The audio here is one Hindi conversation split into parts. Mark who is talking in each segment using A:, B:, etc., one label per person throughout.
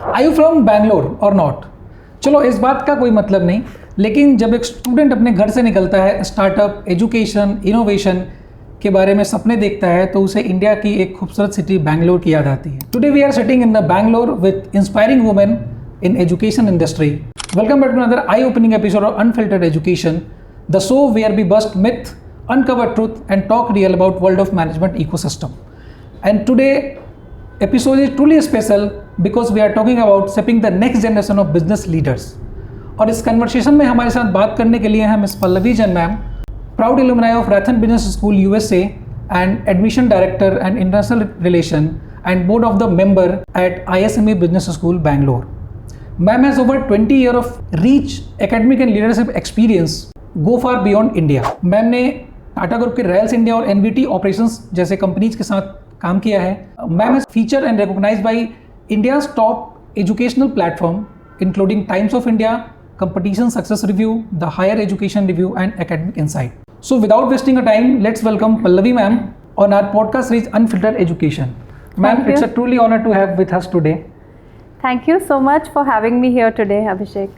A: आर यू फ्रॉम बैंगलोर और नॉट? चलो इस बात का कोई मतलब नहीं, लेकिन जब एक स्टूडेंट अपने घर से निकलता है, स्टार्टअप, एजुकेशन, इनोवेशन के बारे में सपने देखता है, तो उसे इंडिया की एक खूबसूरत सिटी बैंगलोर की याद आती है। Today we are sitting in the Bangalore with inspiring women in education industry. Welcome back to another eye-opening episode of Unfiltered Education, the show where we bust myth, uncover truth and talk real about world of management ecosystem. And today episode is truly special because we are talking about shaping the next generation of business leaders. और इस कन्वर्सेशन में हमारे साथ बात करने के लिए हैं Miss Pallavi Jain ma'am, proud alumni of रैथन business school USA and admission director and international relation and board of the member at ISME Business School Bangalore. Ma'am has over 20 years of reach, academic and leadership experience go far beyond India. Ma'am ने टाटा ग्रुप के रॉयल्स इंडिया और NVT ऑपरेशंस जैसे कंपनीज के साथ काम किया है. Ma'am has feature and recognised by India's top educational platform including Times of India, Competition Success Review, the Higher Education Review and Academic Insight. So without wasting a time, let's welcome Pallavi ma'am on our podcast series Unfiltered Education. Ma'am, it's a truly honor to have with us today.
B: Thank you so much for having me here today, Abhishek.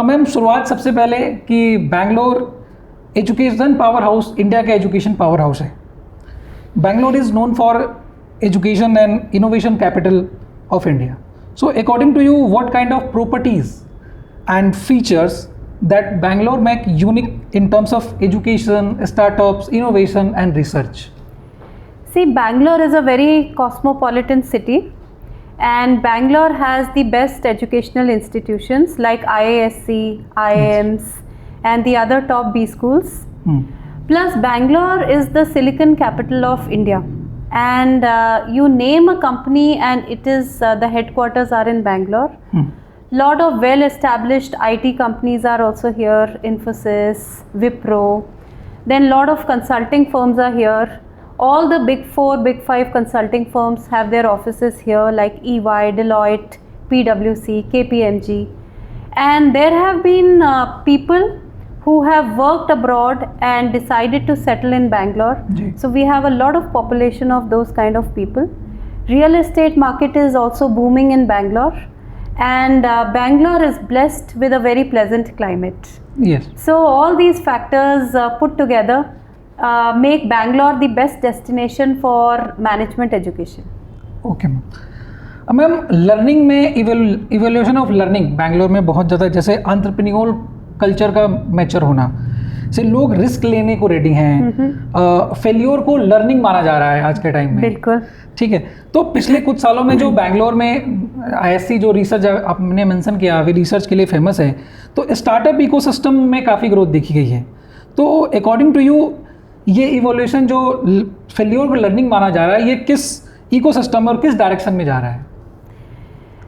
A: Ma'am शुरुआत सबसे पहले कि Bangalore education power house, India का एजुकेशन पावर हाउस है. Bangalore is known for education and innovation capital of India. So according to you what kind of properties and features that Bangalore make unique in terms of education, startups, innovation and research?
B: See, Bangalore is a very cosmopolitan city. And Bangalore has the best educational institutions like IISc, IIMs and the other top B schools. Plus Bangalore is the silicon capital of India. And you name a company and it is the headquarters are in Bangalore. Lot of well established IT companies are also here, Infosys, Wipro. Then lot of consulting firms are here. All the big 4, big 5 consulting firms have their offices here like EY, Deloitte, PwC, KPMG. And there have been people who have worked abroad and decided to settle in Bangalore. So we have a lot of population of those kind of people. Real estate market is also booming in Bangalore. And Bangalore is blessed with a very pleasant climate.
A: Yes.
B: So all these factors put together make Bangalore the best destination for management education.
A: Okay ma'am. Ma'am learning में इवोल्यूशन ऑफ लर्निंग बैंगलोर में बहुत ज़्यादा, जैसे एंटरप्रेन्योर कल्चर का मैच्योर होना से लोग रिस्क लेने को रेडी हैं. फेल्योर को लर्निंग माना जा रहा है आज के टाइम में.
B: बिल्कुल
A: ठीक है. तो पिछले कुछ सालों में जो बैंगलोर में ISC जो रिसर्च आपने मेंशन किया अभी रिसर्च के लिए फेमस है, तो स्टार्टअप इकोसिस्टम में काफ़ी ग्रोथ देखी गई है. तो अकॉर्डिंग टू यू ये इवोल्यूशन जो फेल्योर को लर्निंग माना जा रहा है, ये किस इकोसिस्टम और किस डायरेक्शन में जा रहा है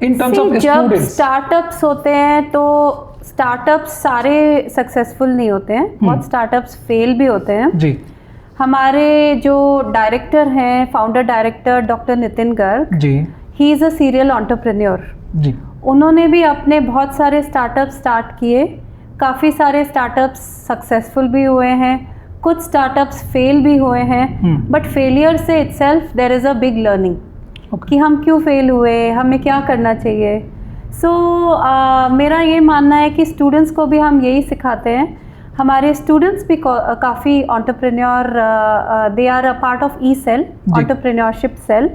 A: इन टर्म्स ऑफ
B: जब
A: स्टूडेंट्स?
B: स्टार्टअप्स होते हैं तो स्टार्टअप्स सारे सक्सेसफुल नहीं होते हैं, बहुत स्टार्टअप्स फेल भी होते हैं
A: जी.
B: हमारे जो डायरेक्टर हैं, founder director doctor Nitin Garg
A: ji,
B: he is a serial entrepreneur.
A: जी.
B: उन्होंने भी अपने बहुत सारे स्टार्टअप स्टार्ट किए, काफ़ी सारे स्टार्टअप्स सक्सेसफुल भी हुए हैं, कुछ स्टार्टअप्स फेल भी हुए हैं. बट फेलियर से itself there is a big learning कि हम क्यों फेल हुए, हमें क्या करना चाहिए. सो मेरा ये मानना है कि स्टूडेंट्स को भी हम यही सिखाते हैं. हमारे स्टूडेंट्स भी काफ़ी entrepreneur, they are a part of E-Cell, entrepreneurship cell.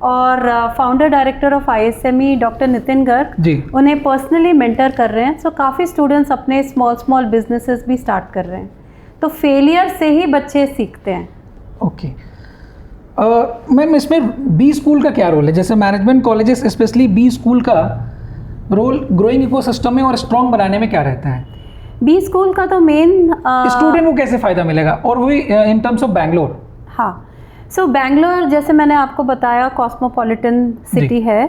B: और founder director of ISME doctor Nitin Garg उन्हें पर्सनली मेंटर कर रहे हैं. सो काफ़ी स्टूडेंट्स अपने स्मॉल बिजनेसेस भी स्टार्ट कर रहे हैं. तो फेलियर से ही बच्चे सीखते हैं.
A: ओके मैम, इसमें बी स्कूल का क्या रोल है? जैसे management colleges specially B school का रोल ग्रोइंग इकोसिस्टम में और स्ट्रॉन्ग बनाने में क्या रहता है?
B: बी स्कूल का तो मेन
A: स्टूडेंट को कैसे फ़ायदा मिलेगा और वही इन टर्म्स ऑफ बैंगलोर?
B: हाँ, सो बैंगलोर जैसे मैंने आपको बताया कॉस्मोपॉलिटन सिटी है.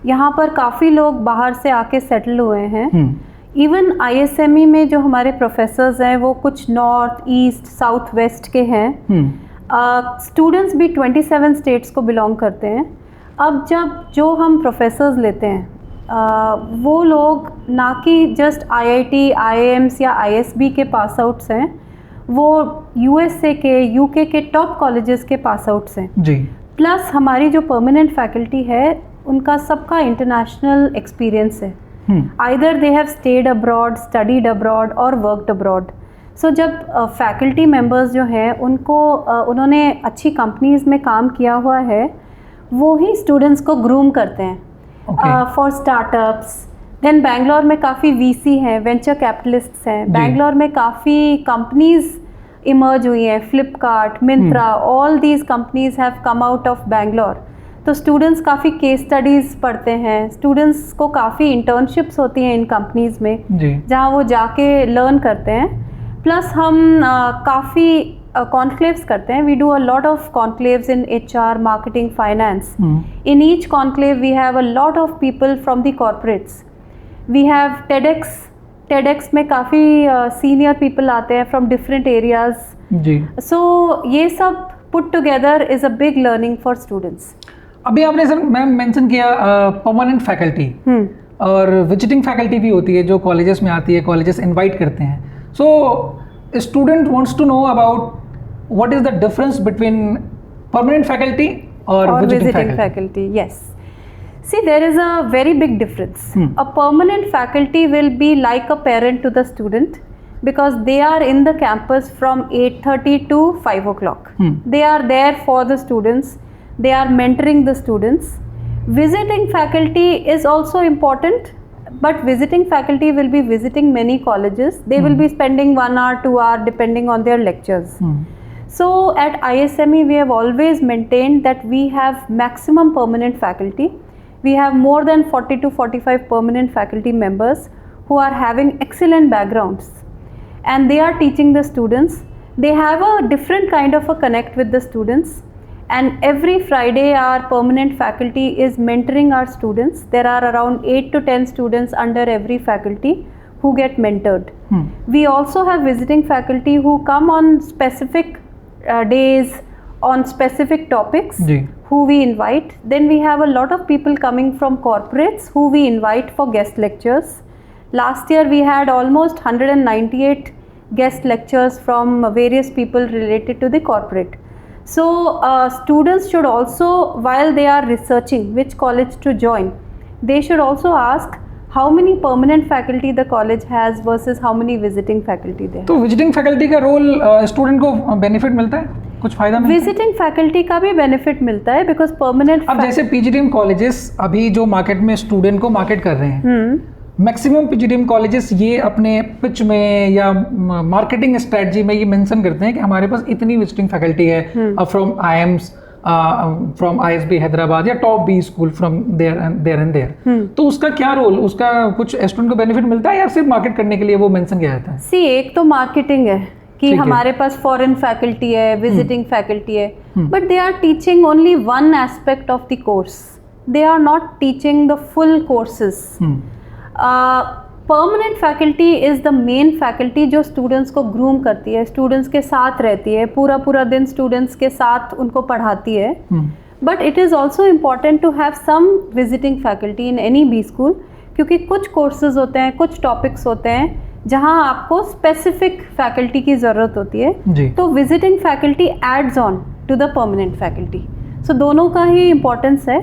B: यहाँ पर काफ़ी लोग बाहर से आके सेटल हुए हैं. इवन ISME में जो हमारे प्रोफेसर्स हैं वो कुछ नॉर्थ, ईस्ट, साउथ, वेस्ट के हैं. स्टूडेंट्स भी 27 स्टेट्स को बिलोंग करते हैं. अब जब जो हम प्रोफेसर्स लेते हैं वो लोग ना कि जस्ट IIT, IIMs या ISB के पास आउट्स हैं, वो USA के, UK के टॉप कॉलेजेस के पास आउट्स हैं जी. प्लस हमारी जो परमानेंट फैकल्टी है उनका सबका इंटरनेशनल एक्सपीरियंस है. Either they have stayed abroad, studied abroad और वर्कड अब्रॉड. सो जब फैकल्टी मेंबर्स जो हैं उनको उन्होंने अच्छी कंपनीज़ में काम किया हुआ है, वो ही स्टूडेंट्स को ग्रूम करते हैं फॉर स्टार्टअप्स. देन बैंगलोर में काफ़ी वीसी हैं, वेंचर कैपिटलिस्ट्स हैं. बैंगलोर में काफ़ी कंपनीज़ इमर्ज हुई हैं, Flipkart, Myntra, all these companies have come out of Bangalore. तो स्टूडेंट्स काफ़ी केस स्टडीज़ पढ़ते हैं, स्टूडेंट्स को काफ़ी इंटर्नशिप्स होती हैं इन कंपनीज़ में जहाँ वो जाके लर्न करते हैं. प्लस हम काफ़ी कॉन्क्लेव्स करते हैं. We do a lot of conclaves in HR, marketing, finance. In each conclave we have a lot of people from the corporates. We have TEDx में काफ़ी सीनियर पीपल आते हैं फ्रॉम डिफरेंट एरियाज जी. सो ये सब put together is a big learning for students.
A: अभी आपने सर मैम मेंशन किया परमानेंट फैकल्टी और विजिटिंग फैकल्टी भी होती है जो कॉलेजेस में आती है, कॉलेजेस इनवाइट करते हैं. So student wants to know about what is the difference between permanent faculty और visiting
B: faculty. Yes. See, there is a very big difference. A permanent faculty will be like a parent to the student because they are in the campus from 8:30 to 5 o'clock. They are there for the students. They are mentoring the students. Visiting faculty is also important, but visiting faculty will be visiting many colleges. They will be spending 1 hour, 2 hour depending on their lectures. So at ISME, we have always maintained that we have maximum permanent faculty. We have more than 40 to 45 permanent faculty members who are having excellent backgrounds and they are teaching the students. They have a different kind of a connect with the students, and every Friday our permanent faculty is mentoring our students. There are around 8 to 10 students under every faculty who get mentored. We also have visiting faculty who come on specific days on specific topics who we invite. Then we have a lot of people coming from corporates who we invite for guest lectures. Last year we had almost 198 guest lectures from various people related to the corporate. So students should also, while they are researching which college to join, they should also ask how many permanent faculty the college has versus how many visiting faculty they have.
A: तो विजिटिंग फैकल्टी का रोल स्टूडेंट को बेनिफिट मिलता है, कुछ फायदा मिलता है?
B: विजिटिंग फैकल्टी का भी बेनिफिट मिलता है बिकॉज परमानेंट.
A: अब जैसे PGDM कॉलेजेस अभी जो मार्केट में स्टूडेंट को मार्केट कर रहे हैं, मैक्सिमम PGDM कॉलेजेस ये अपने पिच में या मार्केटिंग स्ट्रेटजी में ये मेंशन करते हैं कि हमारे पास इतनी विजिटिंग फैकल्टी है from IIMs, from ISB Hyderabad या top B school from there and there. तो उसका क्या रोल, उसका कुछ स्टूडेंट को बेनिफिट मिलता है या सिर्फ मार्केट करने के लिए वो मेंशन किया जाता है?
B: सी, एक तो मार्केटिंग है कि हमारे पास फॉरेन फैकल्टी है, विजिटिंग फैकल्टी है, but they are teaching only one aspect of the course. They are not teaching the full courses. Permanent faculty is the main faculty जो स्टूडेंट्स को ग्रूम करती है, स्टूडेंट्स के साथ रहती है, पूरा दिन स्टूडेंट्स के साथ उनको पढ़ाती है. But it is also important to have some visiting faculty in any B school, क्योंकि कुछ कोर्सेज होते हैं, कुछ टॉपिक्स होते हैं जहाँ आपको स्पेसिफिक फैकल्टी की ज़रूरत होती है. तो visiting faculty adds on to the permanent faculty. So दोनों का ही इम्पोर्टेंस है,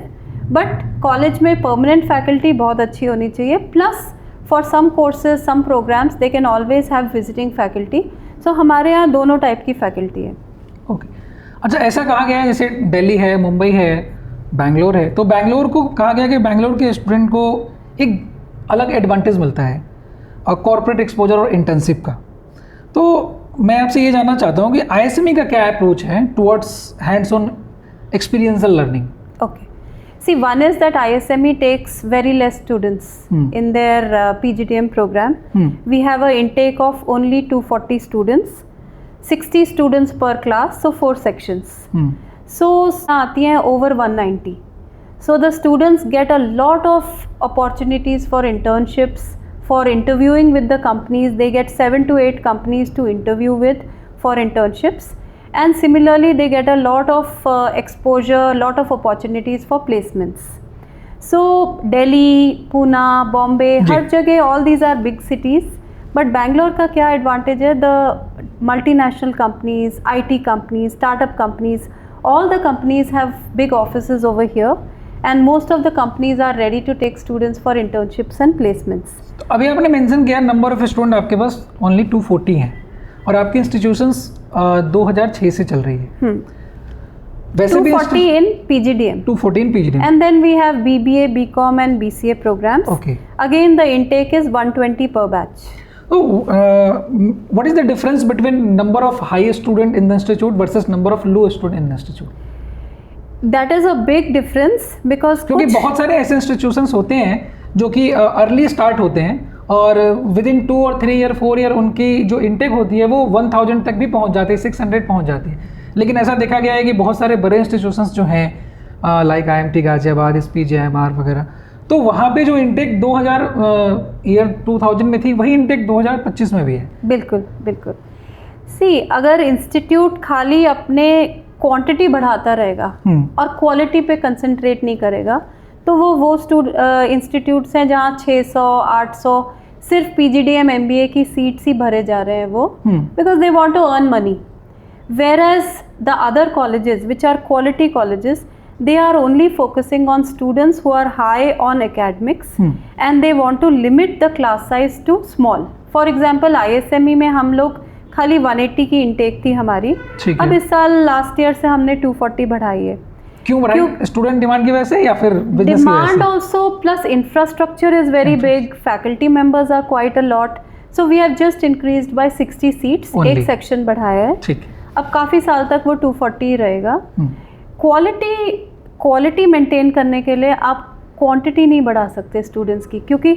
B: बट कॉलेज में परमानेंट फैकल्टी बहुत अच्छी होनी चाहिए. Plus for some courses, some programs, they can always have visiting faculty. So हमारे यहाँ दोनों टाइप की फैकल्टी है.
A: ओके. अच्छा, ऐसा कहा गया है जैसे दिल्ली है, मुंबई है, बैंगलोर है, तो बैंगलोर को कहा गया कि बैंगलोर के स्टूडेंट को एक अलग एडवांटेज मिलता है और कॉर्पोरेट एक्सपोजर और इंटर्नशिप का. तो मैं आपसे ये जानना चाहता हूँ कि ISME का क्या अप्रोच है towards hands on experiential learning?
B: Okay. See, one is that ISME takes very less students in their PGDM program. We have an intake of only 240 students, 60 students per class, so 4 sections. So आती हैं over 190. So the students get a lot of opportunities for internships, for interviewing with the companies. They get 7 to 8 companies to interview with for internships. And similarly they get a lot of exposure, lot of opportunities for placements. So Delhi, Pune, Bombay, हर जगह all these are big cities. But Bangalore का क्या advantage है? The multinational companies, IT companies, startup companies, all the companies have big offices over here, and most of the companies are ready to take students for internships and placements.
A: तो अभी आपने मेंशन किया नंबर ऑफ स्टूडेंट आपके पास ओनली 240 हैं और आपकी इंस्टीट्यूशंस 2006 से चल रही है। वैसे
B: 240 in PGDM.
A: 240 in PGDM.
B: And then we have BBA, BCom and BCA programs.
A: Okay.
B: Again, the intake is 120 per batch.
A: So, what is the difference between number of high student in the institute versus number of low student in the institute?
B: That is a big difference because
A: क्योंकि बहुत सारे ऐसे इंस्टीट्यूशंस होते हैं जो कि अर्ली स्टार्ट होते हैं और विद इन 2 और 3 ईयर 4 ईयर उनकी जो इनटेक होती है वो 1000 तक भी पहुंच जाती है, 600 पहुंच जाती है। लेकिन ऐसा देखा गया है कि बहुत सारे बड़े इंस्टीट्यूशंस जो हैं लाइक IMT गाजियाबाद, SPJIMR वगैरह, तो वहाँ पे जो इनटेक 2000 में थी वही इनटेक 2025 में भी है।
B: बिल्कुल बिल्कुल। सी अगर इंस्टीट्यूट खाली अपने क्वांटिटी बढ़ाता रहेगा और क्वालिटी पे कंसंट्रेट नहीं करेगा तो वो इंस्टीट्यूट्स हैं जहाँ 600 800 सिर्फ PGDM MBA की सीट्स ही भरे जा रहे हैं वो, because they want to earn money, whereas the other colleges which are quality colleges, they are only focusing on students who are high on academics and they want to limit the class size to small. For example, ISME में हम लोग खाली 180 की इनटेक थी हमारी, अब इस साल लास्ट ईयर से हमने 240 बढ़ाई है।
A: क्यों बढ़ाई? स्टूडेंट डिमांड की वजह से या फिर बिजनेस की वजह से?
B: Demand also plus infrastructure is very big, faculty members are quite a lot, so we have just increased by 60 seats, एक सेक्शन बढ़ाया है।
A: ठीक,
B: अब काफ़ी साल तक वो 240 ही रहेगा। क्वालिटी मेंटेन करने के लिए आप क्वांटिटी नहीं बढ़ा सकते स्टूडेंट्स की, क्योंकि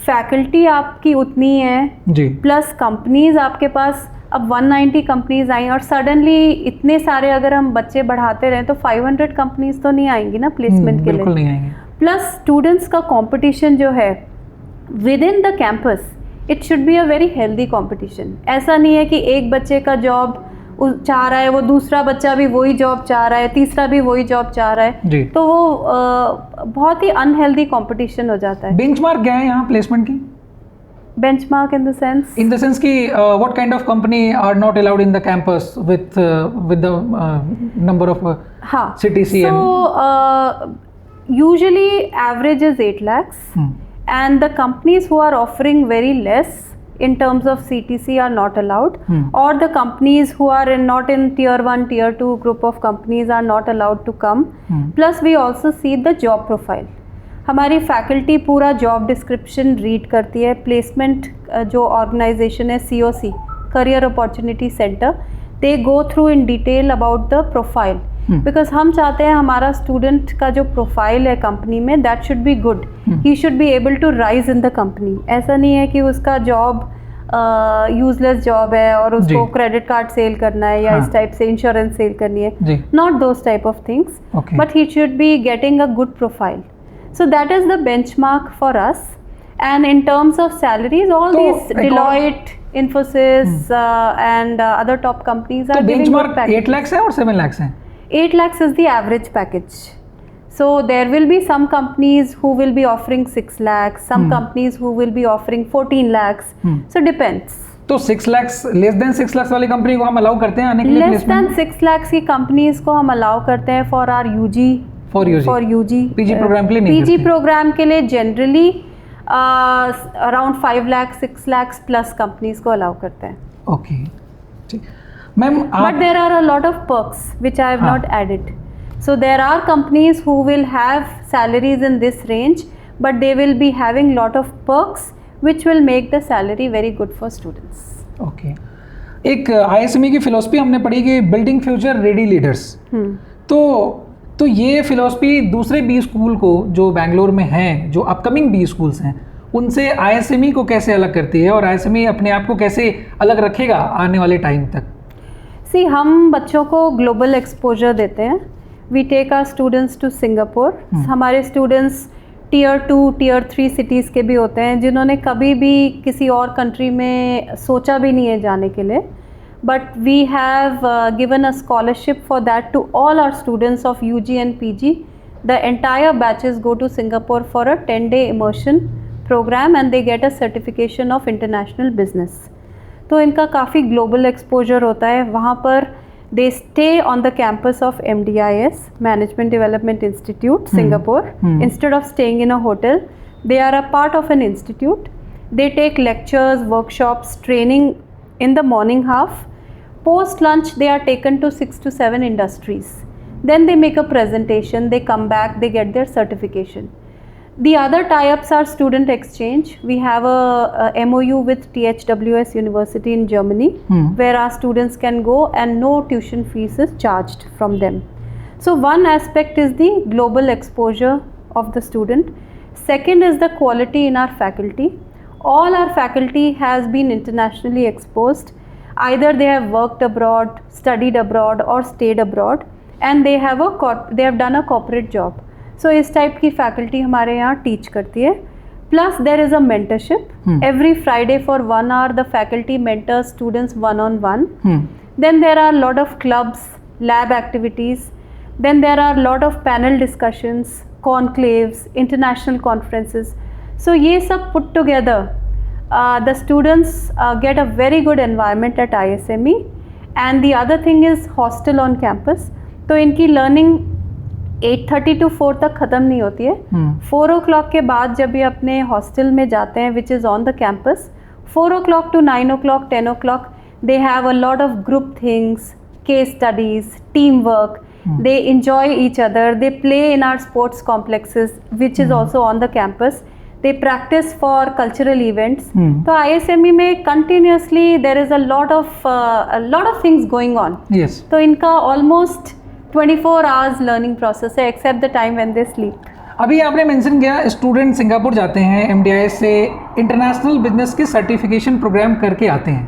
B: फैकल्टी आपकी उतनी है
A: जी,
B: प्लस कंपनीज आपके पास अब 190 कंपनीज आई और सडनली इतने सारे अगर हम बच्चे बढ़ाते रहें तो 500 कंपनीज तो नहीं आएंगी ना प्लेसमेंट के लिए,
A: बिल्कुल नहीं आएंगे।
B: प्लस स्टूडेंट्स का कंपटीशन जो है with in the campus, it should be a very healthy competition. ऐसा नहीं है कि एक बच्चे का जॉब चाह रहा है, वो दूसरा बच्चा भी वही जॉब चाह रहा है, तीसरा भी वही जॉब चाह रहा है, तो वो बहुत ही अनहेल्दी कंपटीशन हो जाता है।
A: बेंचमार्क क्या है यहाँ प्लेसमेंट की?
B: बेंचमार्क इन द सेंस
A: कि what kind of company are not allowed in the campus with the number of CTC?
B: So usually average is 8 lakhs and the companies who are offering very less in terms of CTC are not allowed, or the companies who are not in tier 1 tier 2 group of companies are not allowed to come. Plus we also see the job profile. हमारी फैकल्टी पूरा जॉब डिस्क्रिप्शन रीड करती है। प्लेसमेंट जो ऑर्गेनाइजेशन है COC, career opportunity centre, they go through in detail about the profile, because हम चाहते हैं हमारा स्टूडेंट का जो प्रोफाइल है कंपनी में that should be good, he should be able to rise in the company. ऐसा नहीं है कि उसका जॉब यूजलेस जॉब है और उसको क्रेडिट कार्ड सेल करना है या इस टाइप से इंश्योरेंस सेल करनी है, not those type of things, but he should be getting a good profile. So that is the benchmark for us. And in terms of salaries, all these Deloitte, Infosys and other top companies are giving good packages.
A: 8 lakhs है और 7 lakhs है?
B: 8 lakhs is the average package. So there will be some companies who will be offering 6 lakhs, some companies who will be offering 14 lakhs. So depends.
A: तो 6 lakhs, less than 6 lakhs वाली कंपनी को हम अलाउ करते हैं आने के लिए?
B: Less than 6 lakhs की कंपनीज को हम अलाउ करते हैं for our UG.
A: For UG. PG programme के लिए नहीं?
B: PG प्रोग्राम के लिए generally around 5 lakh 6 lakhs plus companies को अलाउ करते हैं.
A: ओके, ठीक ma'am.
B: But there are a lot of perks which I have not added. So there are companies who will have salaries in this range, but they will be having lot of perks which will make the salary very good for students.
A: Okay, एक ISME की फिलॉसफी हमने पढ़ी कि बिल्डिंग फ्यूचर रेडी लीडर्स. तो ये फिलॉसफी दूसरे B स्कूल को जो बेंगलोर में हैं, जो अपकमिंग B स्कूल्स हैं, उनसे ISME को कैसे अलग करती है और ISME अपने आप को कैसे अलग रखेगा आने वाले टाइम तक?
B: सी हम बच्चों को ग्लोबल एक्सपोजर देते हैं. We take our students to Singapore. हमारे स्टूडेंट्स टियर 2 टियर 3 सिटीज़ के भी होते हैं जिन्होंने कभी भी किसी और कंट्री में सोचा भी नहीं है जाने के लिए. But we have given a scholarship for that to all our students of UG and PG. The entire batches go to Singapore for a 10-day immersion program and they get a certification of international business. तो इनका काफ़ी global exposure होता है. वहाँ पर They stay on the campus of MDIS, Management Development Institute, Singapore. Instead of staying in a hotel, they are a part of an institute. They take lectures, workshops, training in the morning half. Post lunch, they are taken to 6 to 7 industries. Then they make a presentation, they come back, they get their certification. The other tie-ups are student exchange. We have a MOU with THWS University in Germany, where our students can go and no tuition fees is charged from them. So one aspect is the global exposure of the student. Second is the quality in our faculty. All our faculty has been internationally exposed. Either they have worked abroad, studied abroad or stayed abroad, and they have done a corporate job. So इस टाइप की फैकल्टी हमारे यहाँ टीच करती है. Plus there is a mentorship. Every Friday for 1 hour the faculty mentors students one-on-one. Then there are lot of clubs, lab activities. Then there are lot of panel discussions, conclaves, international conferences. So ये सब put together, the students get a very good environment at ISME. And the other thing is hostel on campus. तो इनकी learning 8:30 to 4 तक ख़त्म नहीं होती है. 4 o'clock के बाद जब ये अपने हॉस्टल में जाते हैं, which is on the campus, 4 o'clock to 9 o'clock, 10 o'clock, they have a lot of group things, case studies, teamwork. They enjoy each other. They play in our sports complexes, which is also on the campus. They practice for cultural events. तो ISME में continuously there is a lot of things going on.
A: Yes.
B: तो इनका almost 24 hours learning process है, except the time when they sleep.
A: अभी आपने मेंशन किया स्टूडेंट सिंगापुर जाते हैं MDIS से, इंटरनेशनल बिजनेस के सर्टिफिकेशन प्रोग्राम करके आते हैं.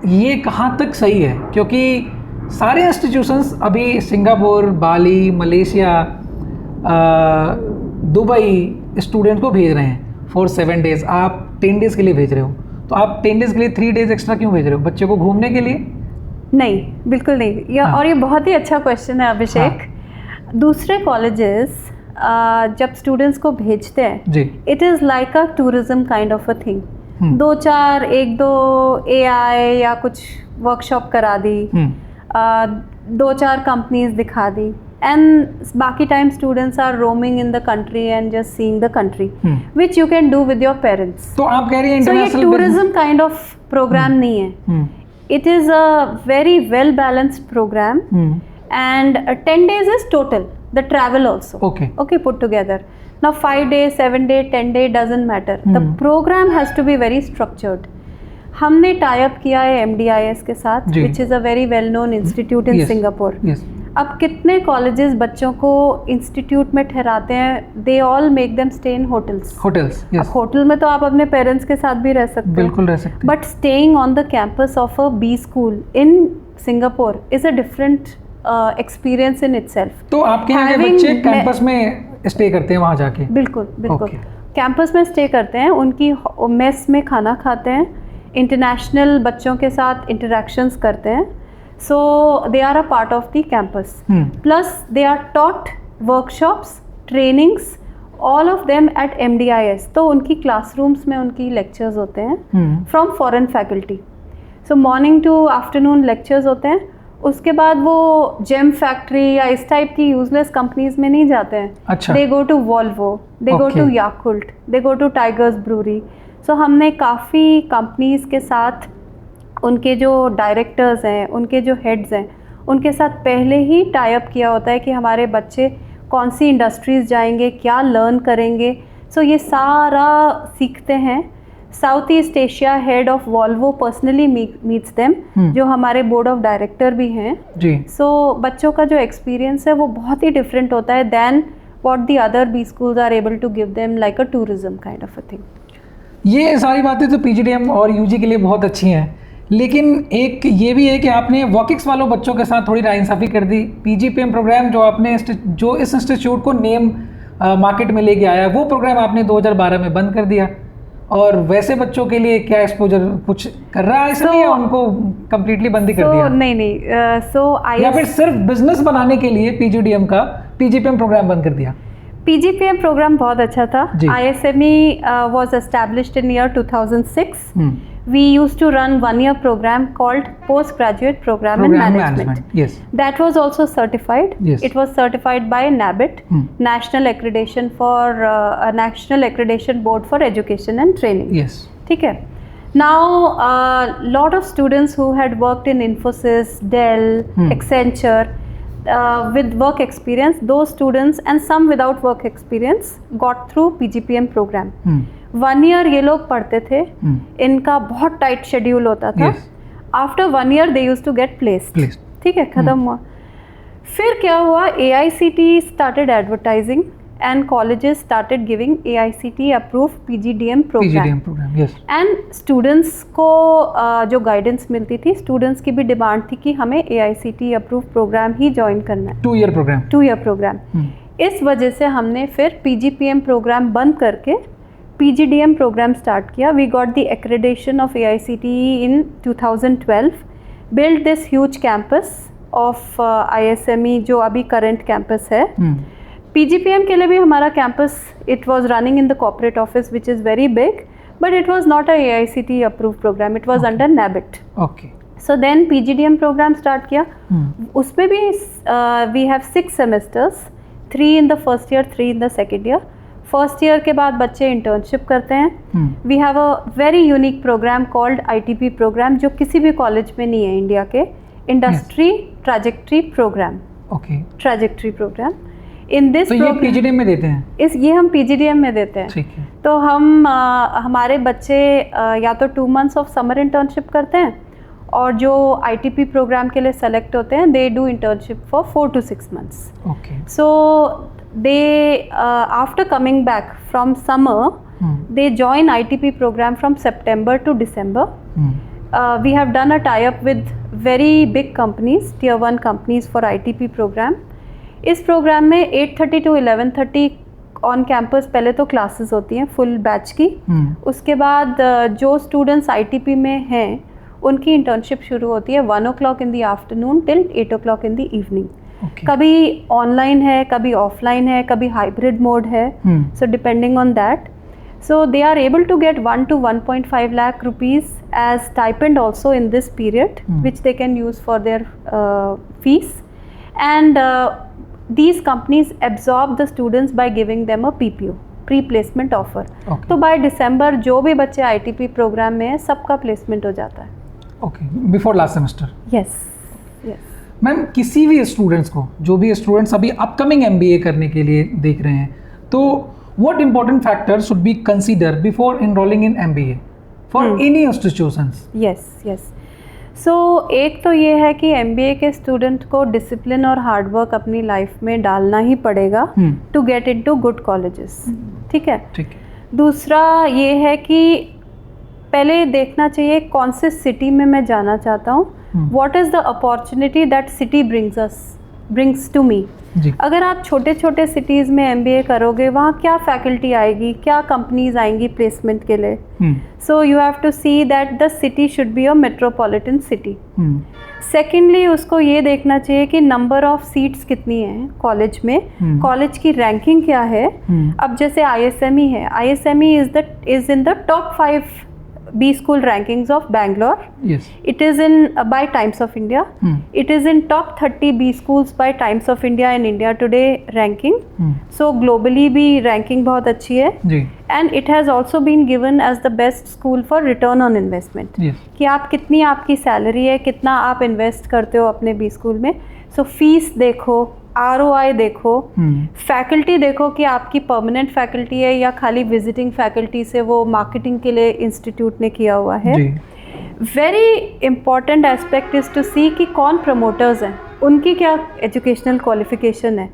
A: ये कहाँ तक सही है? क्योंकि सारे इंस्टीट्यूशंस अभी सिंगापुर, बाली, मलेशिया, दुबई स्टूडेंट को भेज रहे हैं फॉर 7 days. आप 10 days के लिए भेज रहे हो, तो आप 10 days के लिए 3 days एक्स्ट्रा क्यों भेज रहे हो? बच्चे को घूमने के लिए?
B: नहीं, बिल्कुल नहीं. और ये बहुत ही अच्छा क्वेश्चन है अभिषेक. दूसरे कॉलेजेस जब स्टूडेंट्स को भेजते हैं, it is like a tourism kind of a thing. 1-2 AI या कुछ वर्कशॉप करा दी, 2-4 कंपनीज दिखा दी, एंड बाकी time students are roaming in the country and just seeing the country, which you can do with your parents.
A: तो आप कह रही हैं
B: international tourism kind of programme नहीं है. It is a very well balanced program. And 10 days is total, the travel also. Okay, put together. Now 5 days, 7 days, 10 days doesn't matter. The program has to be very structured. हमने tie up किया है MDIS के साथ, which is a very well known institute in Singapore. अब कितने कॉलेजेस बच्चों को इंस्टीट्यूट में ठहराते हैं, they all make them stay in hotels. अब होटल में तो आप अपने पेरेंट्स के साथ भी रह सकते हैं,
A: बिल्कुल रह सकते हैं,
B: but staying on the campus of a B school in Singapore is a different experience in itself.
A: तो आपके यहाँ के बच्चे कैंपस में स्टे करते हैं वहाँ जाके?
B: बिल्कुल कैंपस में स्टे करते हैं, उनकी मेस में खाना खाते हैं, इंटरनेशनल बच्चों के साथ इंटरेक्शंस करते हैं. So they are a part of the campus. Plus they are taught workshops, trainings, all of them at MDIS. तो उनकी classrooms में उनकी lectures होते हैं from foreign faculty. So morning to afternoon lectures होते हैं. उसके बाद वो जेम फैक्ट्री या इस टाइप की यूजलेस कंपनीज में नहीं जाते हैं. अच्छा. They go to Volvo, they go to Yakult, they go to Tigers Brewery. So हमने काफ़ी कंपनीज के साथ उनके जो डायरेक्टर्स हैं, उनके जो हेड्स हैं, उनके साथ पहले ही टाई अप किया होता है कि हमारे बच्चे कौन सी इंडस्ट्रीज़ जाएंगे, क्या लर्न करेंगे. सो ये सारा सीखते हैं. South east Asia head of Volvo personally meets them, जो हमारे बोर्ड ऑफ डायरेक्टर भी हैं जी. सो बच्चों का जो एक्सपीरियंस है वो बहुत ही डिफरेंट होता है than what the other B schools are able to give them like a tourism kind of a thing.
A: ये सारी बातें तो PGDM और UG के लिए बहुत अच्छी हैं, लेकिन एक ये भी है कि आपने वॉकिक्स वालों बच्चों के साथ थोड़ी नाइंसाफ़ी कर दी. PGPM प्रोग्राम जो आपने जो इस इंस्टीट्यूट को नेम मार्केट में लेके आया, वो प्रोग्राम आपने 2012 में बंद कर दिया. और वैसे बच्चों के लिए क्या एक्सपोजर कुछ कर रहा है इसलिए उनको कम्प्लीटली बंद ही कर दिया?
B: नहीं.
A: या फिर सिर्फ बिजनेस बनाने के लिए PGDM का PGPM प्रोग्राम बंद कर दिया?
B: PGPM प्रोग्राम बहुत अच्छा था.
A: जी.
B: ISME was established in year 2006. We used to run 1-year program called postgraduate program in management.
A: Yes.
B: That was also certified.
A: Yes.
B: It was certified by NABIT, National Accreditation for a National Accreditation Board for Education and Training.
A: Yes.
B: ठीक है. Now, lot of students who had worked in Infosys, Dell, Accenture, with work experience, those students and some without work experience got through PGPM program. 1 year ये लोग पढ़ते थे. इनका बहुत टाइट शेड्यूल होता था. After 1 year they use to get placed. ठीक है, खत्म हुआ. फिर क्या हुआ, AICTE started advertising and colleges started giving AICTE approved PGDM program.
A: Yes.
B: And students को जो गाइडेंस मिलती थी, स्टूडेंट्स की भी डिमांड थी कि हमें AICTE approved प्रोग्राम ही ज्वाइन करना है. 2-year programme. इस वजह से हमने फिर PGPM प्रोग्राम बंद करके PGDM प्रोग्राम स्टार्ट किया. We got the accreditation of AICTE in 2012. Build this huge campus of ISME जो अभी करंट कैंपस है. PGPM के लिए भी हमारा campus, it was running in the corporate office which is very big, but it was not a AICTE approved programme. It was under NABIT. So then PGDM programme start किया. उसमें भी we have 6 semesters, 3 in the first year, 3 in the second year. First year के बाद बच्चे इंटर्नशिप करते हैं. We have a very unique programme called ITP programme, जो किसी भी कॉलेज में नहीं है इंडिया के. Industry trajectory programme. Trajectory programme. In this
A: तो ये PGDM में देते हैं?
B: ये हम PGDM में देते हैं.
A: ठीक है.
B: तो हम हमारे बच्चे या तो 2 months ऑफ समर इंटर्नशिप करते हैं, और जो ITP प्रोग्राम के लिए सेलेक्ट होते हैं, they do internship for 4 to 6 months. So they after coming back from summer, they join ITP program from September to December. We have done a tie-up with very big companies, tier 1 companies for ITP program. इस प्रोग्राम में 8:30 to 11:30 ऑन कैंपस पहले तो क्लासेस होती हैं फुल बैच की. उसके बाद जो स्टूडेंट्स ITP में हैं उनकी इंटर्नशिप शुरू होती है 1 o'clock in the afternoon till 8 o'clock in the evening. कभी ऑनलाइन है, कभी ऑफलाइन है, कभी हाइब्रिड मोड है. So depending on that, so they are able to get 1 to 1.5 lakh rupees as stipend also in this period, which they can use for their fees. And these companies absorb the students by giving them a PPO, pre-placement offer. तो by December जो भी बच्चे ITP प्रोग्राम में है, सबका प्लेसमेंट हो जाता है.
A: Before last semester.
B: Yes.
A: Ma'am, किसी भी स्टूडेंट्स को, जो भी स्टूडेंट्स अभी अपकमिंग MBA करने के लिए देख रहे हैं, तो what important factors should be consider before enrolling in MBA for any institutions? Yes.
B: So एक तो ये है कि MBA के स्टूडेंट को डिसिप्लिन और हार्डवर्क अपनी लाइफ में डालना ही पड़ेगा to get into good colleges. ठीक है. दूसरा ये है कि पहले देखना चाहिए कौन से सिटी में मैं जाना चाहता हूँ. What is the opportunity that city brings to me? अगर आप छोटे छोटे सिटीज़ में MBA करोगे, वहाँ क्या फैकल्टी आएगी, क्या कंपनीज आएंगी प्लेसमेंट के लिए. So you have to see that the city should be a metropolitan city. Secondly, उसको ये देखना चाहिए कि नंबर ऑफ सीट्स कितनी है कॉलेज में, कॉलेज की रैंकिंग क्या है. अब जैसे ISME है, ISME is in the top 5 B school rankings of Bangalore.
A: Yes.
B: It is in by Times of India. It is in top 30 B schools by Times of India in India Today ranking. So globally भी ranking बहुत अच्छी है.
A: जी.
B: And it has also been given as the best school for return on investment.
A: Yes.
B: कि आप कितनी आपकी सैलरी है, कितना आप इन्वेस्ट करते हो अपने B school में. So फीस देखो, ROI देखो, फैकल्टी देखो कि आपकी परमानेंट फैकल्टी है या खाली विजिटिंग फैकल्टी से वो मार्केटिंग के लिए इंस्टीट्यूट ने किया हुआ है. Very important aspect is to see कि कौन प्रमोटर्स हैं, उनकी क्या एजुकेशनल क्वालिफिकेशन है.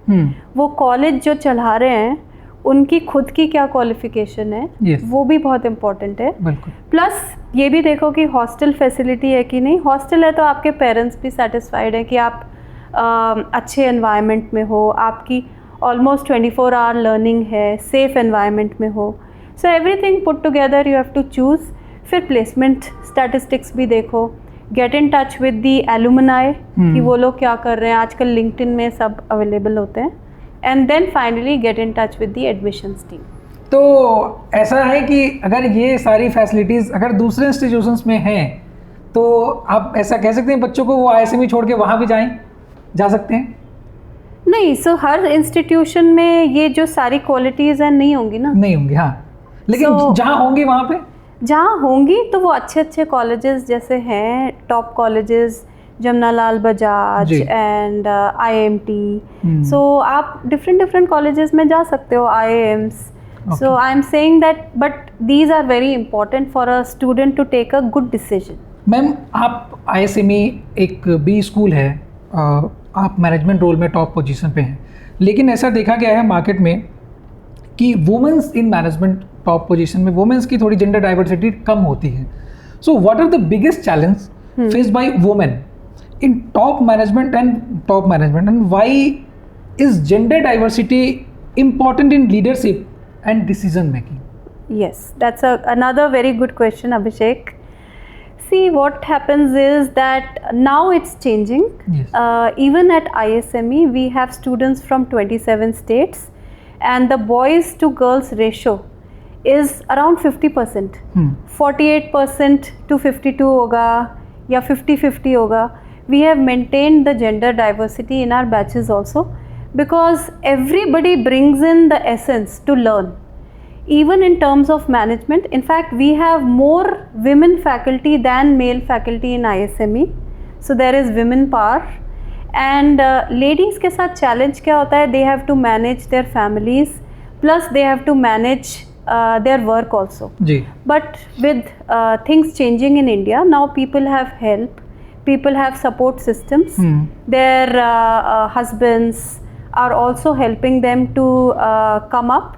B: वो कॉलेज जो चला रहे हैं उनकी खुद की क्या क्वालिफिकेशन है. वो भी बहुत इम्पॉर्टेंट है. प्लस ये भी देखो कि हॉस्टल फैसिलिटी है कि नहीं. हॉस्टल है तो आपके पेरेंट्स भी सेटिस्फाइड है कि आप अच्छे एनवायरनमेंट में हो, आपकी ऑलमोस्ट 24 आवर लर्निंग है, सेफ एनवायरनमेंट में हो. So everything put together you have to choose. फिर प्लेसमेंट स्टैटिस्टिक्स भी देखो, get in touch with the alumni कि वो लोग क्या कर रहे हैं. आजकल लिंक्डइन में सब अवेलेबल होते हैं. and then finally get in touch with the admissions team.
A: तो ऐसा है कि अगर ये सारी फैसिलिटीज़ अगर दूसरे इंस्टीट्यूशंस में हैं तो आप ऐसा कह सकते हैं बच्चों को वो ISME छोड़ के वहाँ भी जा सकते हैं?
B: नहीं, सो हर इंस्टीट्यूशन में ये जो सारी क्वालिटीज़ हैं नहीं होंगी ना.
A: नहीं होंगी, हाँ, लेकिन जहाँ होंगी वहाँ पे
B: जहाँ होंगी तो वो अच्छे अच्छे कॉलेजेस जैसे हैं top colleges Jamnalal Bajaj and IMT. सो आप डिफरेंट कॉलेजेस में जा सकते हो, IIMs. So I am saying that, but these are very important for a student to take a good decision.
A: Ma'am, आप ISME एक B स्कूल है, आप मैनेजमेंट रोल में टॉप पोजीशन पे हैं, लेकिन ऐसा देखा गया है मार्केट में कि womens in management top position में वुमेन्स की थोड़ी जेंडर डाइवर्सिटी कम होती है. So what are the biggest challenge faced by women in top management and why is gender diversity important in leadership and decision making?
B: Yes, that's another very good question, Abhishek. See, what happens is that now it's changing.
A: Yes.
B: Even at ISME, we have students from 27 states, and the boys to girls ratio is around 50%. 48% to 52 होगा या 50-50 होगा. We have maintained the gender diversity in our batches also, because everybody brings in the essence to learn, even in terms of management. In fact, we have more women faculty than male faculty in ISME, so there is women power. And ladies के साथ challenge क्या होता है, they have to manage their families plus they have to manage their work also.
A: जी.
B: But with things changing in India, now people have help, people have support systems. Their husbands are also helping them to come up.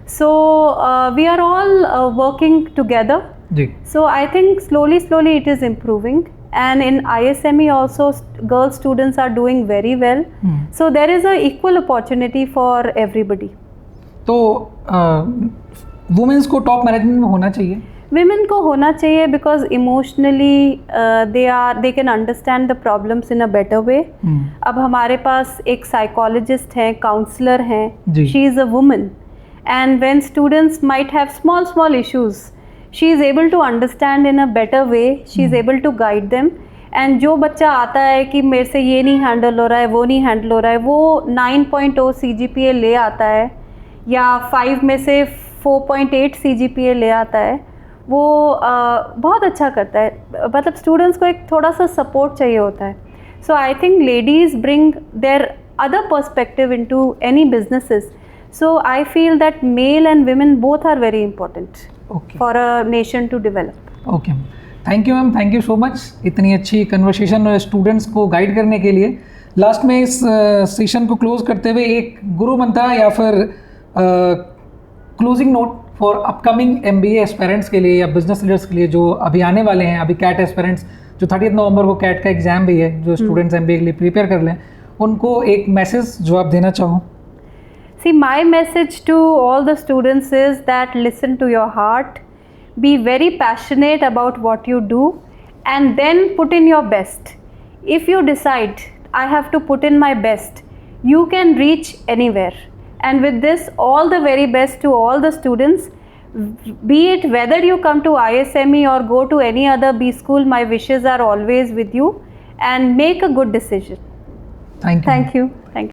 B: So we are all working together.
A: जी.
B: So I think slowly it is improving, and in ISME also girl students are doing very well. So there is a equal opportunity for everybody.
A: तो वुमेन्स को टॉप मैनेजमेंट में होना चाहिए?
B: Women को होना चाहिए because emotionally they can understand the problems in a better way. अब हमारे पास एक psychologist हैं, counselor हैं, she is a woman, and when students might have small issues, she is able to understand in a better way, she is able to guide them. And जो बच्चा आता है कि मेरे से ये नहीं हैंडल हो रहा है, वो नहीं हैंडल हो रहा है, वो 9.0 CGPA ले आता है या 5 में से 4.8 CGPA ले आता है, वो बहुत अच्छा करता है. मतलब स्टूडेंट्स को एक थोड़ा सा सपोर्ट चाहिए होता है. So I think ladies bring their other perspective into any businesses. So I feel that male and women both are very important for a nation to develop.
A: Okay, thank you ma'am, thank you so much इतनी अच्छी कन्वर्सेशन और स्टूडेंट्स को गाइड करने के लिए. लास्ट में इस सेशन को क्लोज करते हुए एक गुरु मंत्र या फिर closing note for upcoming MBA aspirants के लिए या बिजनेस लीडर्स के लिए जो अभी आने वाले हैं. अभी कैट एस्पेरेंट्स जो 30 नवंबर को कैट का एग्जाम भी है, जो स्टूडेंट्स MBA के लिए प्रिपेयर कर लें, उनको एक मैसेज जो आप देना चाहो.
B: See, my message to all the students is that listen to your heart, be very passionate about what you do, and then put in your best. If you decide I have to put in my best, you can reach anywhere. And with this, all the very best to all the students, be it whether you come to ISME or go to any other B school. My wishes are always with you, and make a good decision.
A: Thank you.
B: Thank you.